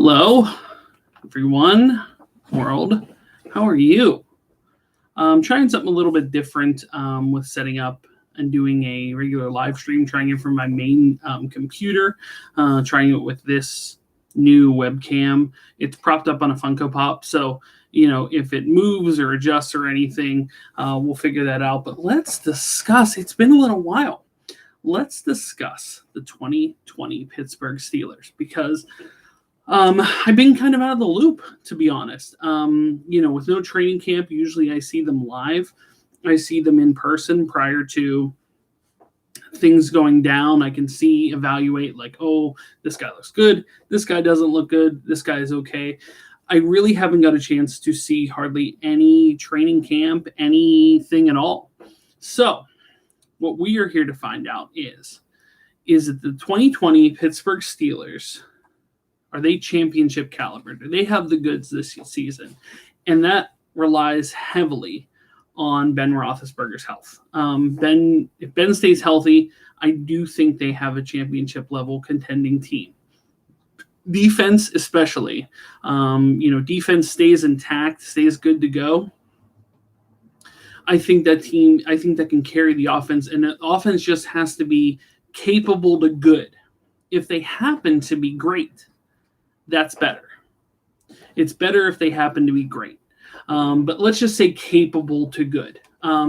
Hello, everyone, world. How are you? I'm trying something a little bit different with setting up and doing a regular live stream, trying it from my main computer, trying it with this new webcam. It's propped up on a Funko Pop, so if it moves or adjusts or anything, we'll figure that out. But let's discuss. It's been a little while. Let's discuss the 2020 Pittsburgh Steelers because I've been kind of out of the loop, to be honest. With no training camp, usually I see them live. I see them in person prior to things going down. I can evaluate like, oh, this guy looks good. This guy doesn't look good. This guy is okay. I really haven't got a chance to see hardly any training camp, anything at all. So what we are here to find out is that the 2020 Pittsburgh Steelers, are they championship caliber? Do they have the goods this season? And that relies heavily on Ben Roethlisberger's health. If Ben stays healthy, I do think they have a championship level contending team. Defense especially. Defense stays intact, stays good to go. I think that can carry the offense, and the offense just has to be capable to good. If they happen to be great, that's better. It's better if they happen to be great. But let's just say capable to good.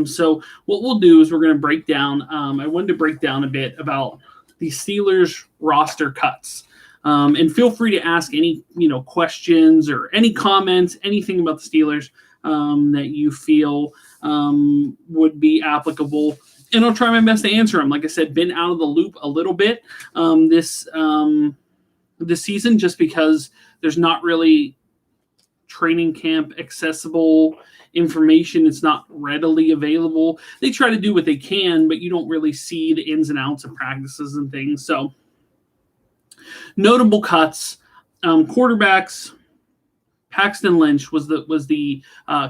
So what we'll do is we're going to break down. I wanted to break down a bit about the Steelers roster cuts. And feel free to ask any questions or any comments, anything about the Steelers that you feel would be applicable. And I'll try my best to answer them. Like I said, been out of the loop a little bit this season just because there's not really training camp accessible information. It's not readily available. They try to do what they can, but you don't really see the ins and outs of practices and things. So notable cuts, quarterbacks. Paxton Lynch was the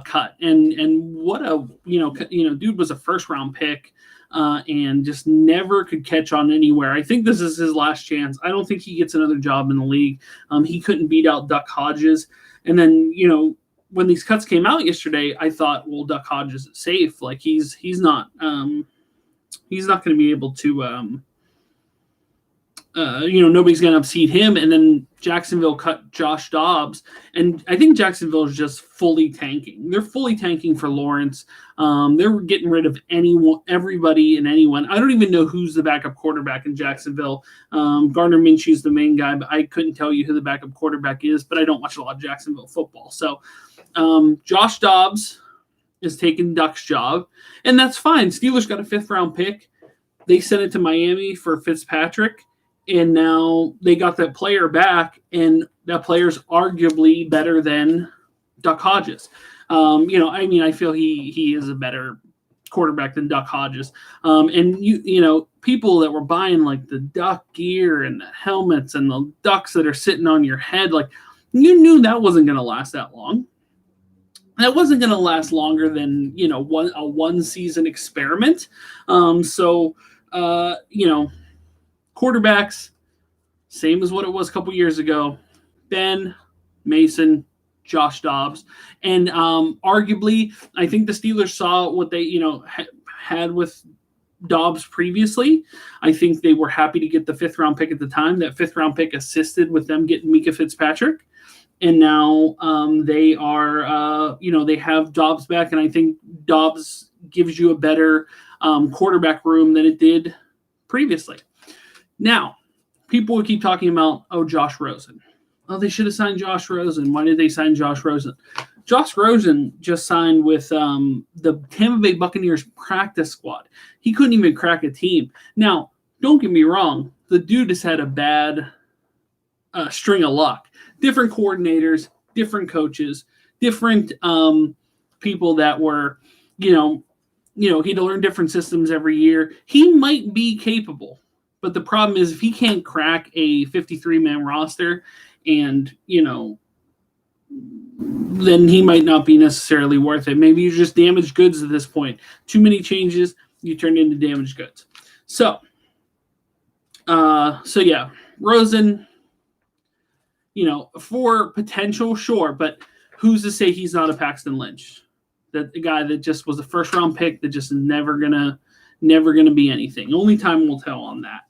cut, and what a dude was a first round pick. And just never could catch on anywhere. I think this is his last chance. I don't think he gets another job in the league. He couldn't beat out Duck Hodges. And then, when these cuts came out yesterday, I thought, well, Duck Hodges is safe. Like he's not going to be able to, nobody's going to upseat him. And then Jacksonville cut Josh Dobbs. And I think Jacksonville is just fully tanking. They're fully tanking for Lawrence. They're getting rid of everybody and anyone. I don't even know who's the backup quarterback in Jacksonville. Gardner Minshew's the main guy, but I couldn't tell you who the backup quarterback is, but I don't watch a lot of Jacksonville football. So Josh Dobbs is taking Duck's job, and that's fine. Steelers got a 5th-round pick. They sent it to Miami for Fitzpatrick. And now they got that player back, and that player's arguably better than Duck Hodges. I feel he is a better quarterback than Duck Hodges. And people that were buying like the Duck gear and the helmets and the ducks that are sitting on your head, like you knew that wasn't going to last that long. That wasn't going to last longer than a one-season experiment. Quarterbacks, same as what it was a couple years ago. Ben, Mason, Josh Dobbs. And arguably, I think the Steelers saw what they, had with Dobbs previously. I think they were happy to get the 5th-round pick at the time. That 5th-round pick assisted with them getting Mika Fitzpatrick. And now they are, they have Dobbs back. And I think Dobbs gives you a better quarterback room than it did previously. Now, people would keep talking about, Josh Rosen. Oh, they should have signed Josh Rosen. Why did they sign Josh Rosen? Josh Rosen just signed with the Tampa Bay Buccaneers practice squad. He couldn't even crack a team. Now, don't get me wrong. The dude has had a bad string of luck. Different coordinators, different coaches, different people that were, he had to learn different systems every year. He might be capable. But the problem is if he can't crack a 53-man roster and, then he might not be necessarily worth it. Maybe you're just damaged goods at this point. Too many changes, you turn into damaged goods. So yeah, Rosen, for potential, sure, but who's to say he's not a Paxton Lynch? That the guy that just was a first round pick that just is never gonna be anything. Only time will tell on that.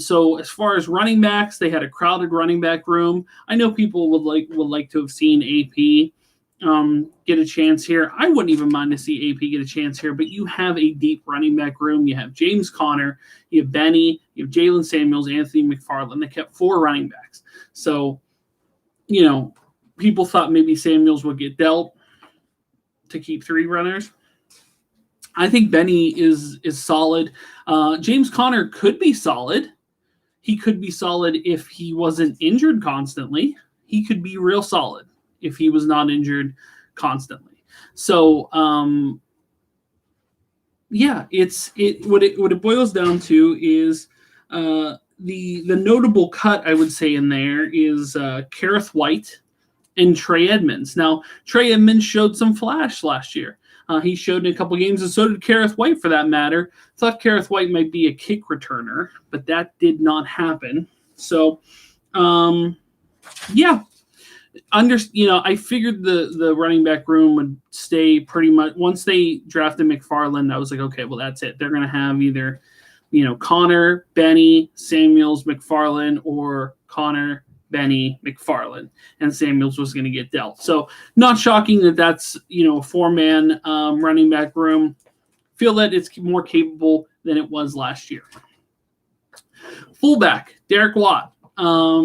So as far as running backs, they had a crowded running back room. I know people would like to have seen AP get a chance here. I wouldn't even mind to see AP get a chance here, but you have a deep running back room. You have James Conner, you have Benny, you have Jalen Samuels, Anthony McFarland. They kept 4 running backs. So, people thought maybe Samuels would get dealt to keep 3 runners. I think Benny is solid. James Conner could be solid. He could be solid if he wasn't injured constantly. He could be real solid if he was not injured constantly. So, what it boils down to is the notable cut, I would say, in there is Kareth White and Trey Edmonds. Now, Trey Edmonds showed some flash last year. He showed in a couple games, and so did Kareth White, for that matter. Thought Kareth White might be a kick returner, but that did not happen. So, I figured the running back room would stay pretty much. Once they drafted McFarland, I was like, okay, well, that's it. They're going to have either, Conner, Benny, Samuels, McFarland, or Conner, Benny, McFarland, and Samuels was going to get dealt. So not shocking that that's, a 4-man running back room. Feel that it's more capable than it was last year. Fullback, Derek Watt.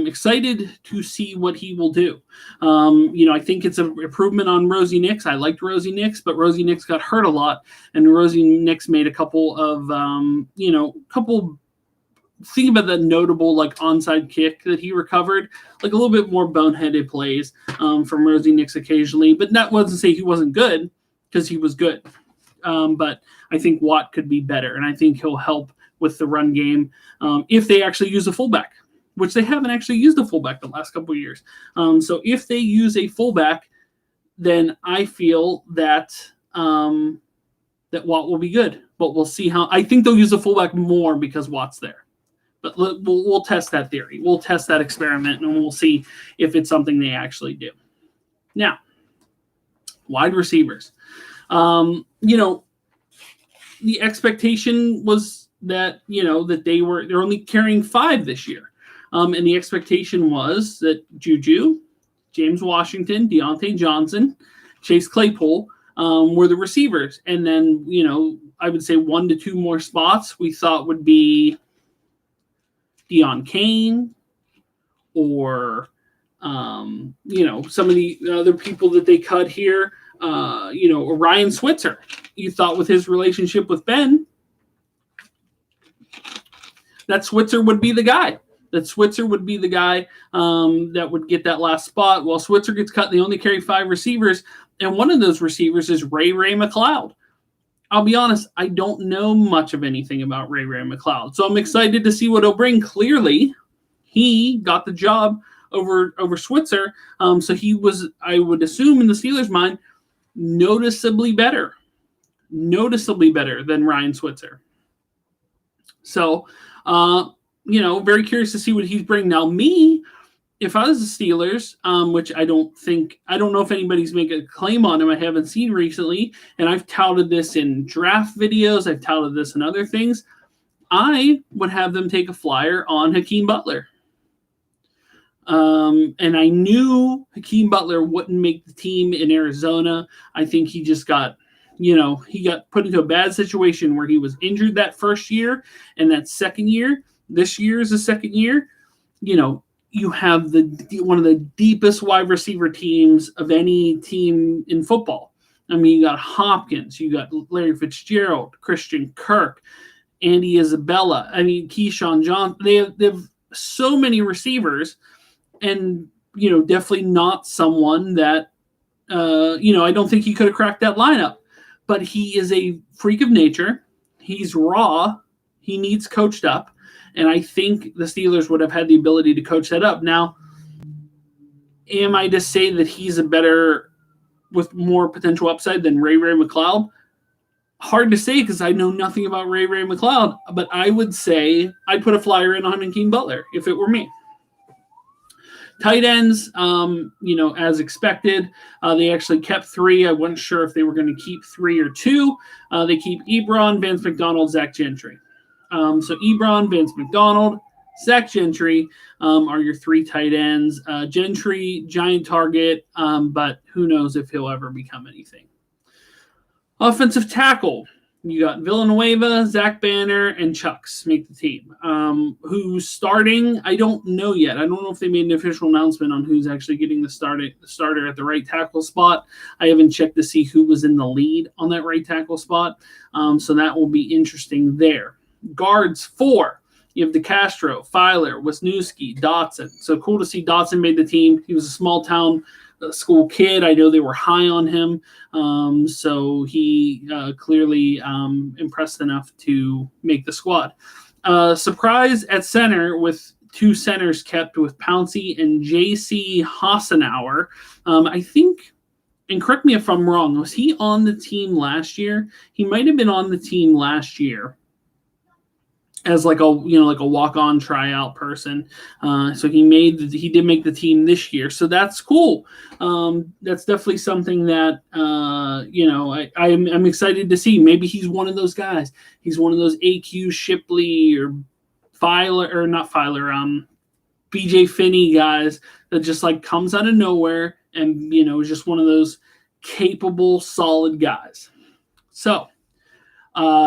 Excited to see what he will do. I think it's an improvement on Rosie Nix. I liked Rosie Nix, but Rosie Nix got hurt a lot, and Rosie Nix made a couple of, think about the notable onside kick that he recovered, a little bit more boneheaded plays from Rosie Nix occasionally, but that wasn't to say he wasn't good, because he was good. But I think Watt could be better, and I think he'll help with the run game if they actually use a fullback, which they haven't actually used a fullback the last couple of years. So if they use a fullback, then I feel that that Watt will be good. But we'll see how. I think they'll use a fullback more because Watt's there. But we'll test that theory. We'll test that experiment, and we'll see if it's something they actually do. Now, wide receivers. The expectation was that, that they're only carrying 5 this year. And the expectation was that Juju, James Washington, Deontay Johnson, Chase Claypool were the receivers. And then, I would say 1 to 2 more spots we thought would be Dion Kane or, some of the other people that they cut here, or Ryan Switzer. You thought with his relationship with Ben, that Switzer would be the guy. That would get that last spot. Well, Switzer gets cut. They only carry 5 receivers, and one of those receivers is Ray McLeod. I'll be honest, I don't know much of anything about Ray McLeod, so I'm excited to see what he'll bring. Clearly, he got the job over Switzer, so he was, I would assume in the Steelers' mind, noticeably better than Ryan Switzer. So, very curious to see what he's bringing. Now, if I was the Steelers, which I don't know if anybody's making a claim on him, I haven't seen recently, and I've touted this in draft videos, I've touted this in other things, I would have them take a flyer on Hakeem Butler. And I knew Hakeem Butler wouldn't make the team in Arizona. I think he just got, he got put into a bad situation where he was injured that first year, and that second year, this year is the second year, you have one of the deepest wide receiver teams of any team in football. I mean, you got Hopkins, you got Larry Fitzgerald, Christian Kirk, Andy Isabella, Keyshawn Johnson. They have so many receivers, and, definitely not someone that, I don't think he could have cracked that lineup. But he is a freak of nature. He's raw. He needs coached up. And I think the Steelers would have had the ability to coach that up. Now, am I to say that he's with more potential upside than Ray McLeod? Hard to say because I know nothing about Ray McLeod, but I would say I'd put a flyer in on Hakeem Butler if it were me. Tight ends, as expected, they actually kept 3. I wasn't sure if they were going to keep 3 or 2. They keep Ebron, Vance McDonald, Zach Gentry. So Ebron, Vance McDonald, Zach Gentry are your 3 tight ends. Gentry, giant target, but who knows if he'll ever become anything. Offensive tackle. You got Villanueva, Zach Banner, and Chucks make the team. Who's starting? I don't know yet. I don't know if they made an official announcement on who's actually getting the starter at the right tackle spot. I haven't checked to see who was in the lead on that right tackle spot. So that will be interesting there. Guards 4. You have DeCastro, Filer, Wisniewski, Dotson. So cool to see Dotson made the team. He was a small town school kid. I know they were high on him. So he clearly impressed enough to make the squad. Surprise at center with 2 centers kept with Pouncey and J.C. Hassenauer. I think, and correct me if I'm wrong, was he on the team last year? He might have been on the team last year as like a walk-on tryout person. So he did make the team this year. So that's cool. That's definitely something that, I'm excited to see. Maybe he's one of those guys. He's one of those AQ Shipley or BJ Finney guys that just like comes out of nowhere and, is just one of those capable, solid guys. So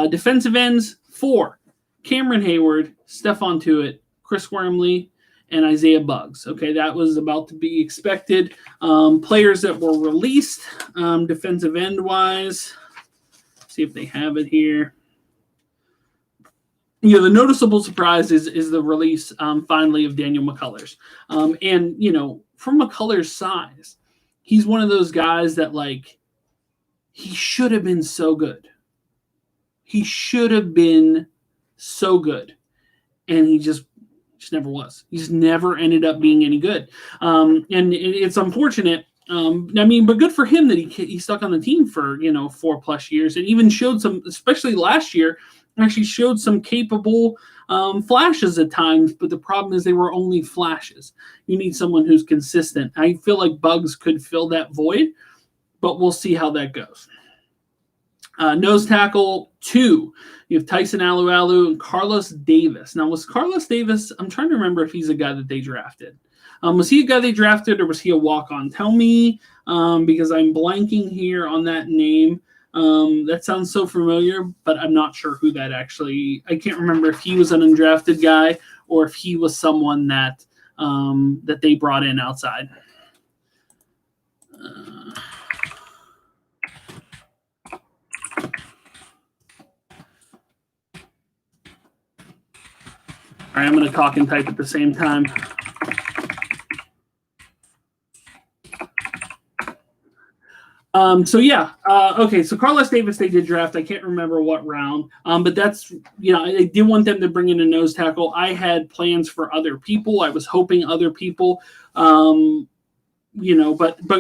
defensive ends, 4. Cameron Hayward, Stephon Tuitt, Chris Wormley, and Isaiah Buggs. Okay, that was about to be expected. Players that were released, defensive end-wise. See if they have it here. The noticeable surprise is the release, finally, of Daniel McCullers. From McCullers' size, he's one of those guys that, he should have been so good. He should have been so good, and he just never was. He just never ended up being any good, and it's unfortunate. But good for him that he stuck on the team for 4+ years, and even showed some, especially last year, actually showed some capable flashes at times. But the problem is they were only flashes. You need someone who's consistent. I feel like Buggs could fill that void, but we'll see how that goes. Nose tackle 2, you have Tyson Alualu and Carlos Davis. Now, was Carlos Davis, I'm trying to remember if he's a guy that they drafted. Was he a guy they drafted, or was he a walk-on? Tell me, because I'm blanking here on that name. That sounds so familiar, but I'm not sure who that actually, I can't remember if he was an undrafted guy or if he was someone that they brought in outside. All right, I'm going to talk and type at the same time. So Carlos Davis they did draft. I can't remember what round, but that's, I did want them to bring in a nose tackle. I had plans for other people. I was hoping other people, but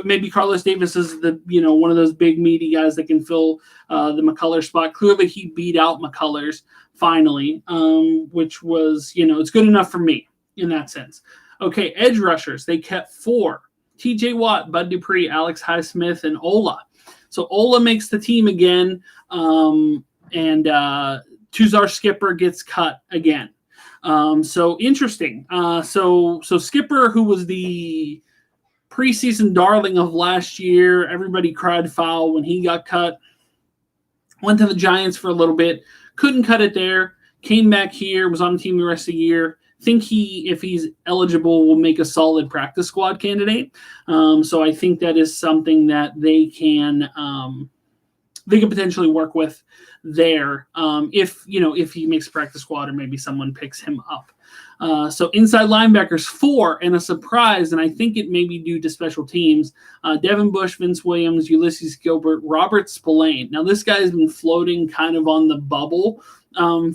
maybe Carlos Davis is the, one of those big meaty guys that can fill the McCullers spot. Clearly he beat out McCullers finally, which was, it's good enough for me in that sense. Okay, edge rushers, they kept 4. TJ Watt, Bud Dupree, Alex Highsmith, and Ola. So Ola makes the team again, and Tuzar Skipper gets cut again. So interesting. So Skipper, who was the preseason darling of last year, everybody cried foul when he got cut. Went to the Giants for a little bit, couldn't cut it there, came back here, was on the team the rest of the year. Think if he's eligible, will make a solid practice squad candidate. So I think that is something that they can potentially work with there if he makes practice squad or maybe someone picks him up. So inside linebackers 4 and a surprise, and I think it may be due to special teams. Devin Bush, Vince Williams, Ulysses Gilbert, Robert Spillane. Now this guy has been floating kind of on the bubble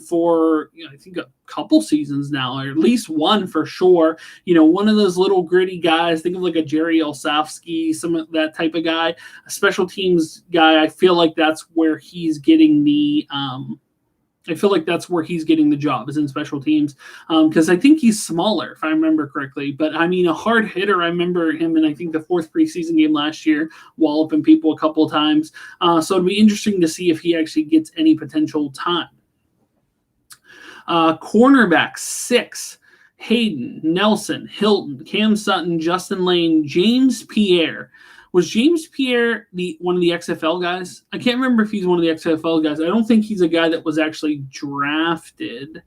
for I think a couple seasons now, or at least one for sure. One of those little gritty guys. Think of like a Jerry Olsavsky, some of that type of guy, a special teams guy. I feel like that's where he's getting the I feel like that's where he's getting the job, is in special teams, because I think he's smaller, if I remember correctly. But, I mean, a hard hitter, I remember him in, I think, the 4th preseason game last year, walloping people a couple of times. So it'd be interesting to see if he actually gets any potential time. Cornerback 6, Hayden, Nelson, Hilton, Cam Sutton, Justin Lane, James Pierre. Was James Pierre one of the XFL guys? I can't remember if he's one of the XFL guys. I don't think he's a guy that was actually drafted,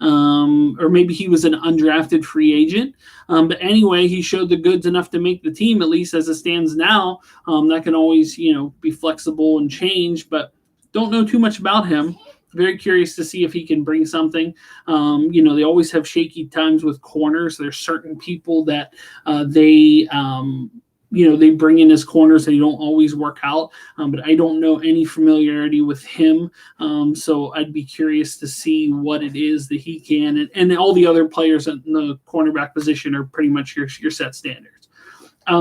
or maybe he was an undrafted free agent. But anyway, he showed the goods enough to make the team, at least as it stands now. That can always, be flexible and change, but don't know too much about him. Very curious to see if he can bring something. They always have shaky times with corners. There's certain people that they bring in as corners. They don't always work out, but I don't know any familiarity with him. So I'd be curious to see what it is that he can. And all the other players in the cornerback position are pretty much your set standards.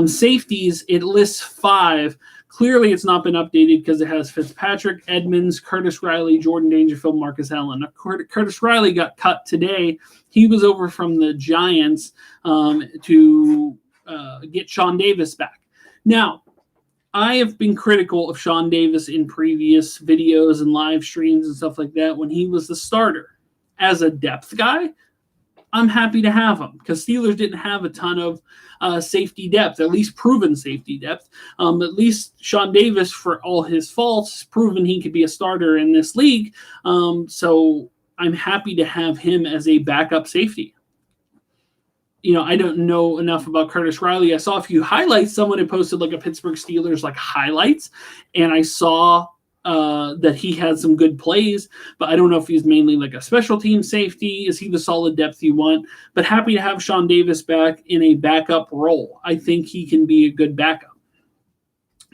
Safeties, it lists 5. Clearly, it's not been updated because it has Fitzpatrick, Edmonds, Curtis Riley, Jordan Dangerfield, Marcus Allen. Now, Curtis Riley got cut today. He was over from the Giants to get Sean Davis back. Now, I have been critical of Sean Davis in previous videos and live streams and stuff like that when he was the starter. As a depth guy, I'm happy to have him because Steelers didn't have a ton of safety depth, at least proven safety depth. At least Sean Davis, for all his faults, has proven he could be a starter in this league. So I'm happy to have him as a backup safety. I don't know enough about Curtis Riley. I saw a few highlights. Someone had posted like a Pittsburgh Steelers like highlights, and I saw that he had some good plays, but I don't know if he's mainly like a special team safety. Is he the solid depth you want? But happy to have Sean Davis back in a backup role. I think he can be a good backup.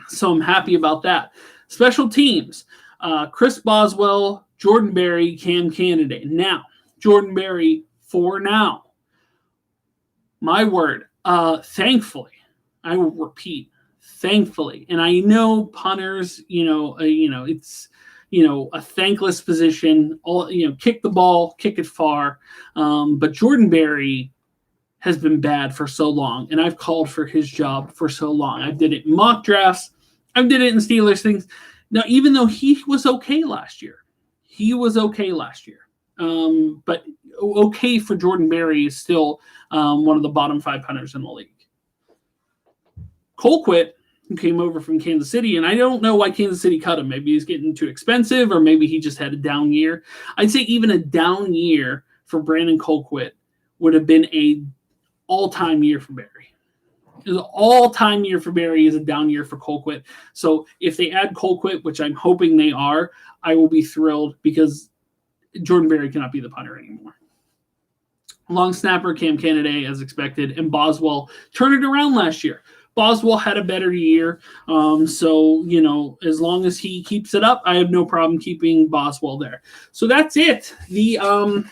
So I'm happy about that. Special teams, Chris Boswell, Jordan Berry, Cam Candidate. Now, Jordan Berry for now. My word, thankfully, I will repeat, thankfully, and I know punters, it's, a thankless position. Kick the ball, kick it far. But Jordan Berry has been bad for so long, and I've called for his job for so long. I did it in mock drafts. I did it in Steelers things. Now, even though he was okay last year, but okay for Jordan Berry is still one of the bottom 5 punters in the league. Colquitt, who came over from Kansas City, and I don't know why Kansas City cut him. Maybe he's getting too expensive, or maybe he just had a down year. I'd say even a down year for Brandon Colquitt would have been a all-time year for Berry. An all-time year for Berry is a down year for Colquitt. So if they add Colquitt, which I'm hoping they are, I will be thrilled because Jordan Berry cannot be the punter anymore. Long snapper, Cam Candidate, as expected, and Boswell turned it around last year. Boswell had a better year, so, as long as he keeps it up, I have no problem keeping Boswell there. So that's it. The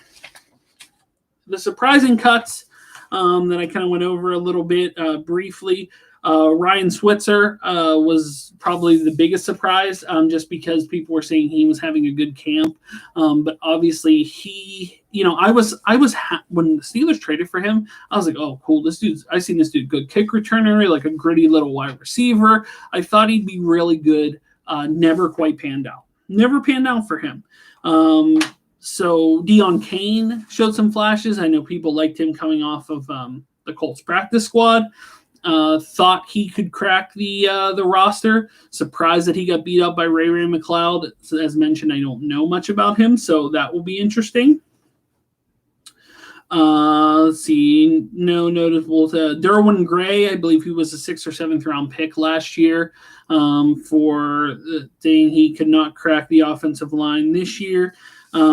surprising cuts that I kind of went over a little bit briefly. Ryan Switzer was probably the biggest surprise, just because people were saying he was having a good camp. But obviously he, when the Steelers traded for him, I was like, oh, cool. I've seen this dude, good kick returner, like a gritty little wide receiver. I thought he'd be really good. Never quite panned out. Never panned out for him. So Dion Kane showed some flashes. I know people liked him coming off of the Colts practice squad. Thought he could crack the roster. Surprised that he got beat up by Ray McLeod. So as mentioned, I don't know much about him, so that will be interesting. Let's see. No notable. Darwin Gray, I believe he was a 6th or 7th round pick last year for saying he could not crack the offensive line this year.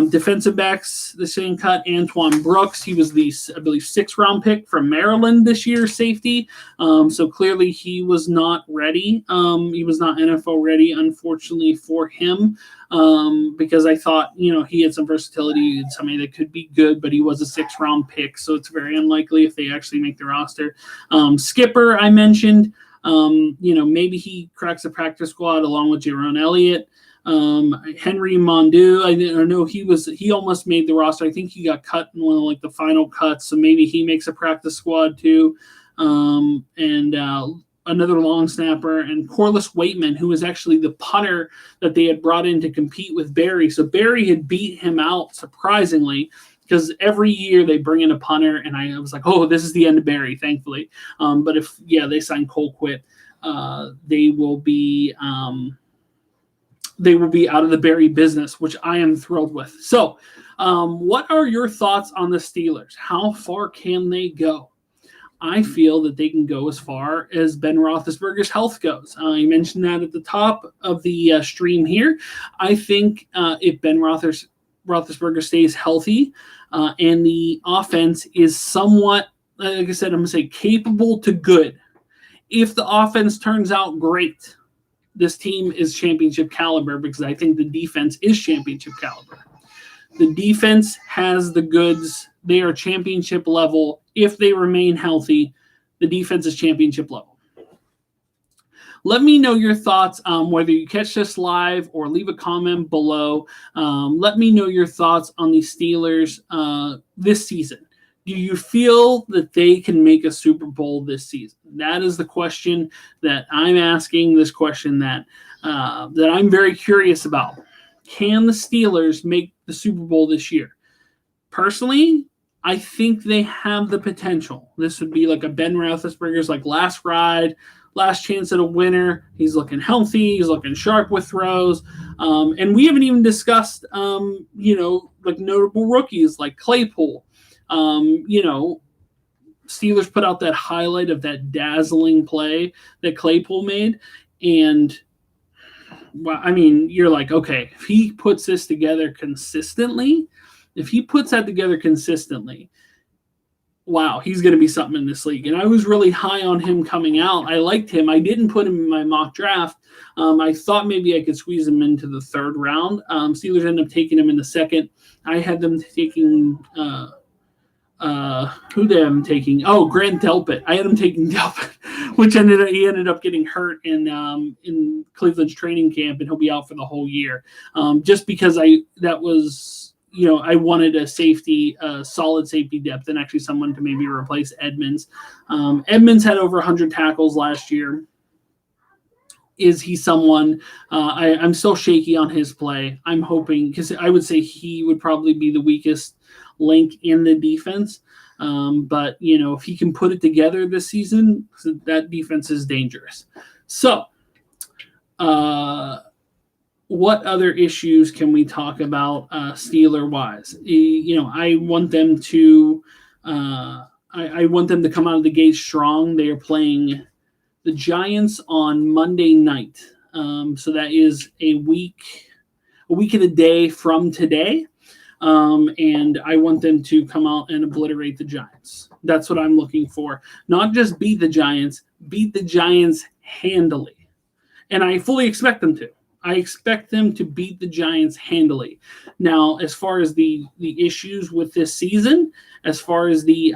Defensive backs, the same cut. Antoine Brooks, he was the, I believe, 6th round pick from Maryland this year, safety. So clearly he was not ready. He was not NFL ready, unfortunately for him, because I thought, he had some versatility and somebody that could be good, but he was a 6th round pick, so it's very unlikely if they actually make the roster. Skipper, I mentioned, maybe he cracks a practice squad along with Jerome Elliott. Henry Mondu, I know he almost made the roster. I think he got cut in one of like the final cuts, so maybe he makes a practice squad too. Another long snapper, and Corliss Waitman, who was actually the punter that they had brought in to compete with Barry. So Barry had beat him out surprisingly, because every year they bring in a punter, and I was like, oh, this is the end of Barry, thankfully. But if they sign Colquitt, they will be out of the Barry business, which I am thrilled with. So, what are your thoughts on the Steelers? How far can they go? I feel that they can go as far as Ben Roethlisberger's health goes. I mentioned that at the top of the stream here. I think if Ben Roethlisberger stays healthy and the offense is somewhat, like I said, I'm going to say capable to good. If the offense turns out great, this team is championship caliber, because I think the defense is championship caliber. The defense has the goods. They are championship level. If they remain healthy, the defense is championship level. Let me know your thoughts, whether you catch this live or leave a comment below. Let me know your thoughts on the Steelers this season. Do you feel that they can make a Super Bowl this season? That is the question that I'm asking, this question that I'm very curious about. Can the Steelers make the Super Bowl this year? Personally, I think they have the potential. This would be like a Ben Roethlisberger's like last ride, last chance at a winner. He's looking healthy. He's looking sharp with throws. And we haven't even discussed, like notable rookies like Claypool. Steelers put out that highlight of that dazzling play that Claypool made. And, well, I mean, you're like, okay, if he puts this together consistently, wow, he's going to be something in this league. And I was really high on him coming out. I liked him. I didn't put him in my mock draft. I thought maybe I could squeeze him into the third round. Steelers ended up taking him in the second. I had them taking who they have taking? Oh, Grant Delpit. I had him taking Delpit, which he ended up getting hurt in Cleveland's training camp, and he'll be out for the whole year. Just because I wanted a safety, solid safety depth, and actually someone to maybe replace Edmonds. Edmonds had over 100 tackles last year. Is he someone? I'm still shaky on his play. I'm hoping, because I would say he would probably be the weakest link in the defense. But, if he can put it together this season, that defense is dangerous. So, what other issues can we talk about Steeler-wise? I want them to I want them to come out of the gate strong. They are playing the Giants on Monday night. So that is a week and a day from today. And I want them to come out and obliterate the Giants. That's what I'm looking for. Not just beat the Giants handily. And I fully expect them to. I expect them to beat the Giants handily. Now, as far as the issues with this season, as far as the,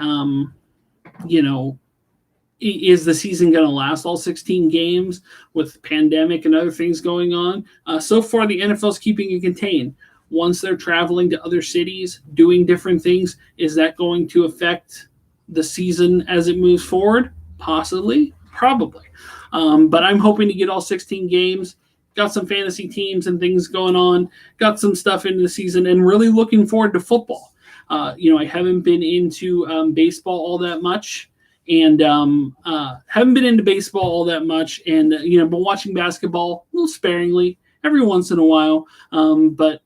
is the season going to last all 16 games with pandemic and other things going on? So far, the NFL's keeping it contained. Once they're traveling to other cities, doing different things, is that going to affect the season as it moves forward? Possibly, probably. But I'm hoping to get all 16 games. Got some fantasy teams and things going on. Got some stuff into the season, and really looking forward to football. I haven't been into baseball all that much, and been watching basketball a little sparingly every once in a while. But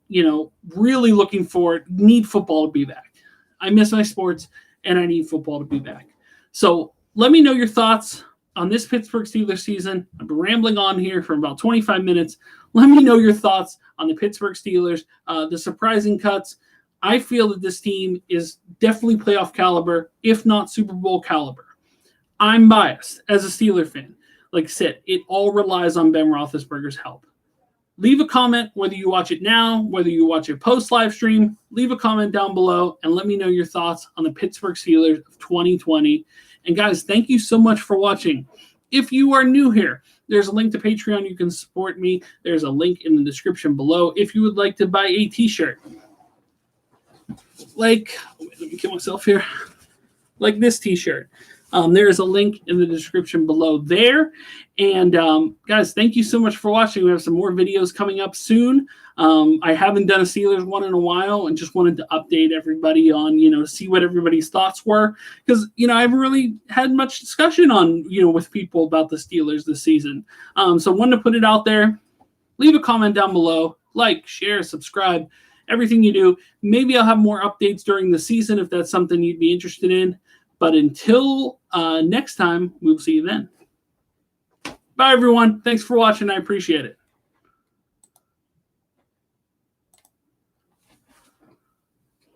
really looking forward. Need football to be back. I miss my sports, and I need football to be back. So let me know your thoughts on this Pittsburgh Steelers season. I've been rambling on here for about 25 minutes. Let me know your thoughts on the Pittsburgh Steelers, the surprising cuts. I feel that this team is definitely playoff caliber, if not Super Bowl caliber. I'm biased as a Steeler fan. Like I said, it all relies on Ben Roethlisberger's help. Leave a comment, whether you watch it now, whether you watch it post-live stream. Leave a comment down below and let me know your thoughts on the Pittsburgh Steelers of 2020. And guys, thank you so much for watching. If you are new here, There's a link to Patreon. You can support me. There's a link in the description below if you would like to buy a t-shirt. Like, let me kill myself here. Like this t-shirt. There is a link in the description below there. And guys, thank you so much for watching. We have some more videos coming up soon. I haven't done a Steelers one in a while and just wanted to update everybody on, see what everybody's thoughts were. Because, I haven't really had much discussion on, with people about the Steelers this season. So I wanted to put it out there. Leave a comment down below. Like, share, subscribe, everything you do. Maybe I'll have more updates during the season if that's something you'd be interested in. But until next time, we'll see you then. Bye, everyone. Thanks for watching. I appreciate it.